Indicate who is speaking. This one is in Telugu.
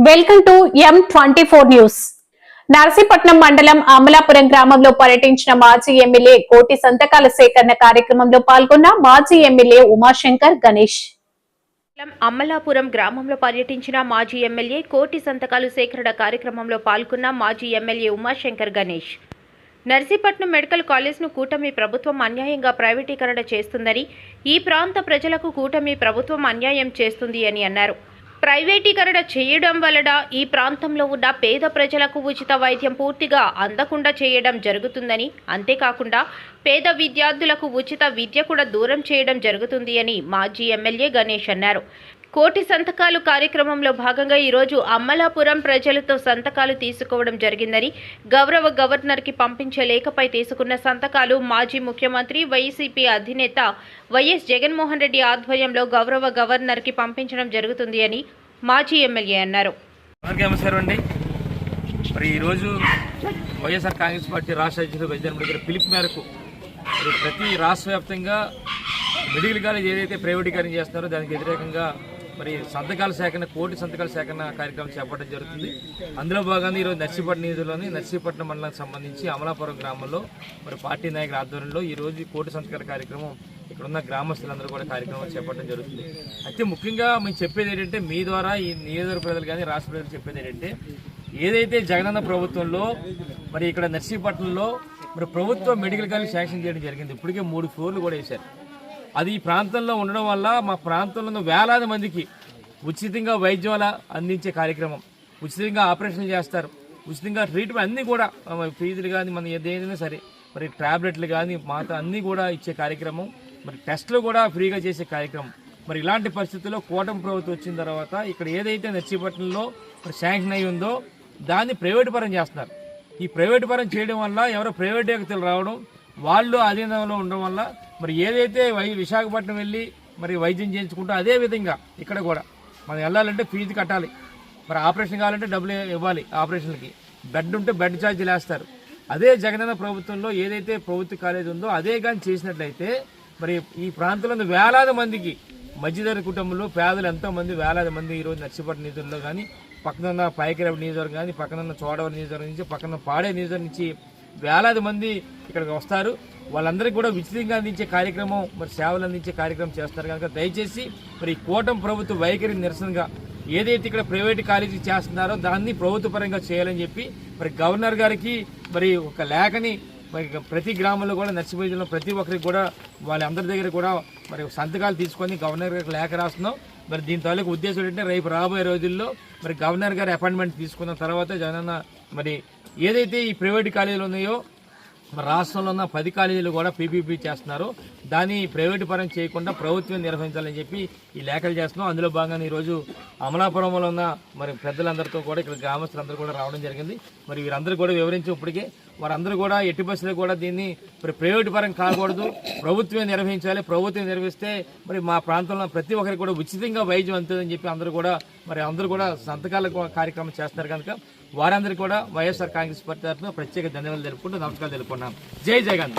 Speaker 1: Welcome to M24 news. Narsipatnam మండలం అమలాపురం గ్రామంలో పర్యటించిన మాజీ ఎమ్మెల్యే కోటి సంతకాల సేకరణ కార్యక్రమంలో పాల్గొన్న మాజీ ఎమ్మెల్యే ఉమాశంకర్ గణేష్.
Speaker 2: అమలాపురం గ్రామంలో పర్యటించిన మాజీ ఎమ్మెల్యే కోటి సంతకాలు సేకరణ కార్యక్రమంలో పాల్గొన్న మాజీ ఎమ్మెల్యే ఉమాశంకర్ గణేష్. నర్సీపట్నం మెడికల్ కాలేజ్ను కూటమి ప్రభుత్వం అన్యాయంగా ప్రైవేటీకరణ చేస్తుందని, ఈ ప్రాంత ప్రజలకు కూటమి ప్రభుత్వం అన్యాయం చేస్తుంది అని అన్నారు. ప్రైవేటీకరణ చేయడం వలన ఈ ప్రాంతంలో ఉన్న పేద ప్రజలకు ఉచిత వైద్యం పూర్తిగా అందకుండా చేయడం జరుగుతుందని, అంతేకాకుండా పేద విద్యార్థులకు ఉచిత విద్య కూడా దూరం చేయడం జరుగుతుంది అని మాజీ ఎమ్మెల్యే గణేష్ అన్నారు. కోటి సంతకాలు కార్యక్రమంలో భాగంగా ఈరోజు అమలాపురం ప్రజలతో సంతకాలు తీసుకోవడం జరిగిందని, గౌరవ గవర్నర్కి పంపించే లేఖపై తీసుకున్న సంతకాలు మాజీ ముఖ్యమంత్రి వైసీపీ అధినేత వైఎస్ జగన్మోహన్ రెడ్డి ఆధ్వర్యంలో గౌరవ గవర్నర్కి పంపించడం జరుగుతుంది అని మాజీ ఎమ్మెల్యే అన్నారు.
Speaker 3: మరి ఈరోజు వైఎస్ఆర్ కాంగ్రెస్ పార్టీ రాష్ట్ర అధ్యక్షుడు వైద్య పిలుపు మేరకు ప్రతి రాష్ట్ర వ్యాప్తంగా మెడికల్ కాలేజ్ ఏదైతే ప్రైవేటీకరణ చేస్తున్నారో దానికి వ్యతిరేకంగా మరి సంతకాల సేకరణ, కోటి సంతకాల సేకరణ కార్యక్రమం చేపట్టడం జరుగుతుంది. అందులో భాగంగా ఈరోజు నర్సీపట్నం నిధుల్లోని నర్సీపట్నం మండలానికి సంబంధించి అమలాపురం గ్రామంలో మరి పార్టీ నాయకుల ఆధ్వర్యంలో ఈరోజు కోటి సంతకాల కార్యక్రమం ఇక్కడున్న గ్రామస్తులందరూ కూడా కార్యక్రమం చేపట్టడం జరుగుతుంది. అయితే ముఖ్యంగా మేము చెప్పేది ఏంటంటే, మీ ద్వారా ఈ నియోజకవర్గ ప్రజలు కానీ రాష్ట్ర ప్రజలు చెప్పేది ఏంటంటే, ఏదైతే జగనన్న ప్రభుత్వంలో మరి ఇక్కడ నర్సీపట్నంలో మరి ప్రభుత్వ మెడికల్ కాలేజ్ శాంక్షన్ చేయడం జరిగింది. ఇప్పటికే 3 ఫ్లోర్లు కూడా వేశారు. అది ఈ ప్రాంతంలో ఉండడం వల్ల మా ప్రాంతంలో ఉన్న వేలాది మందికి ఉచితంగా వైద్యం అందించే కార్యక్రమం, ఉచితంగా ఆపరేషన్లు చేస్తారు, ఉచితంగా ట్రీట్మెంట్ అన్నీ కూడా ఫీజులు కానీ మన ఏదైనా సరే మరి ట్యాబ్లెట్లు కానీ మాత అన్నీ కూడా ఇచ్చే కార్యక్రమం, మరి టెస్టులు కూడా ఫ్రీగా చేసే కార్యక్రమం. మరి ఇలాంటి పరిస్థితుల్లో కూటమి ప్రభుత్వం వచ్చిన తర్వాత ఇక్కడ ఏదైతే నర్సీపట్నంలో మరి శాంక్షన్ అయి ఉందో దాన్ని ప్రైవేటు పరం చేస్తున్నారు. ఈ ప్రైవేటు పరం చేయడం వల్ల ఎవరో ప్రైవేట్ వ్యక్తులు రావడం, వాళ్ళు అధీనంలో ఉండడం వల్ల మరి ఏదైతే విశాఖపట్నం వెళ్ళి మరి వైద్యం చేయించుకుంటూ అదే విధంగా ఇక్కడ కూడా మనం వెళ్ళాలంటే ఫీజు కట్టాలి, మరి ఆపరేషన్ కావాలంటే డబ్బులు ఇవ్వాలి, ఆపరేషన్లకి బెడ్ ఉంటే బెడ్ ఛార్జీలు వేస్తారు. అదే జగనన్న ప్రభుత్వంలో ఏదైతే ప్రభుత్వ కాలేజ్ ఉందో అదే కానీ చేసినట్లయితే మరి ఈ ప్రాంతంలో వేలాది మందికి మధ్యతరగతి కుటుంబంలో పేదలు ఎంతోమంది వేలాది మంది ఈరోజు నర్సీపట్నం నిధుల్లో కానీ, పక్కనున్న పైకిరవ నియోజకవర్గం కానీ, పక్కనున్న చోడవరం నియోజకవర్గం నుంచి, పక్కన పాడే నియోజకవర్గం నుంచి వేలాది మంది ఇక్కడికి వస్తారు. వాళ్ళందరికీ కూడా ఉచితంగా అందించే కార్యక్రమం, మరి సేవలు అందించే కార్యక్రమం చేస్తారు. కనుక దయచేసి మరి కూటమి ప్రభుత్వ వైఖరి నిరసనగా ఏదైతే ఇక్కడ ప్రైవేట్ కాలేజీ చేస్తున్నారో దాన్ని ప్రభుత్వ పరంగా చేయాలని చెప్పి మరి గవర్నర్ గారికి మరి ఒక లేఖని మరి ప్రతి గ్రామంలో కూడా నర్సీపట్నంలో ప్రతి ఒక్కరికి కూడా వాళ్ళందరి దగ్గర కూడా మరి సంతకాలు తీసుకొని గవర్నర్ గారికి లేఖ రాస్తున్నాం. మరి దీని తాలూకు ఉద్దేశం ఏంటంటే, రేపు రాబోయే రోజుల్లో మరి గవర్నర్ గారి అపాయింట్మెంట్ తీసుకున్న తర్వాత జగనన్న మరి ఏదైతే ఈ ప్రైవేట్ కాలేజీలు ఉన్నాయో మరి రాష్ట్రంలో ఉన్న 10 కాలేజీలు కూడా పీపీపీ చేస్తున్నారు, దాన్ని ప్రైవేటు పరం చేయకుండా ప్రభుత్వం నిర్వహించాలని చెప్పి ఈ లేఖలు చేస్తున్నాం. అందులో భాగంగా ఈరోజు అమలాపురంలో ఉన్న మరి పెద్దలందరితో కూడా ఇక్కడ గ్రామస్తులందరూ కూడా రావడం జరిగింది. మరి వీరందరూ కూడా వివరించి ఇప్పటికే వారందరూ కూడా ఎట్టి బస్సులు కూడా దీన్ని మరి ప్రైవేటు పరం కాకూడదు, ప్రభుత్వమే నిర్వహించాలి, ప్రభుత్వం నిర్వహిస్తే మరి మా ప్రాంతంలో ప్రతి ఒక్కరికి కూడా ఉచితంగా వైద్యం అందుతుందని చెప్పి అందరూ కూడా సంతకాల కార్యక్రమం చేస్తున్నారు. కనుక వారందరికీ కూడా వైఎస్ఆర్ కాంగ్రెస్ పార్టీ తరఫున ప్రత్యేక ధన్యవాదాలు తెలుపుకుంటూ నమస్కారాలు తెలుపుకున్నాం. జై జగన్.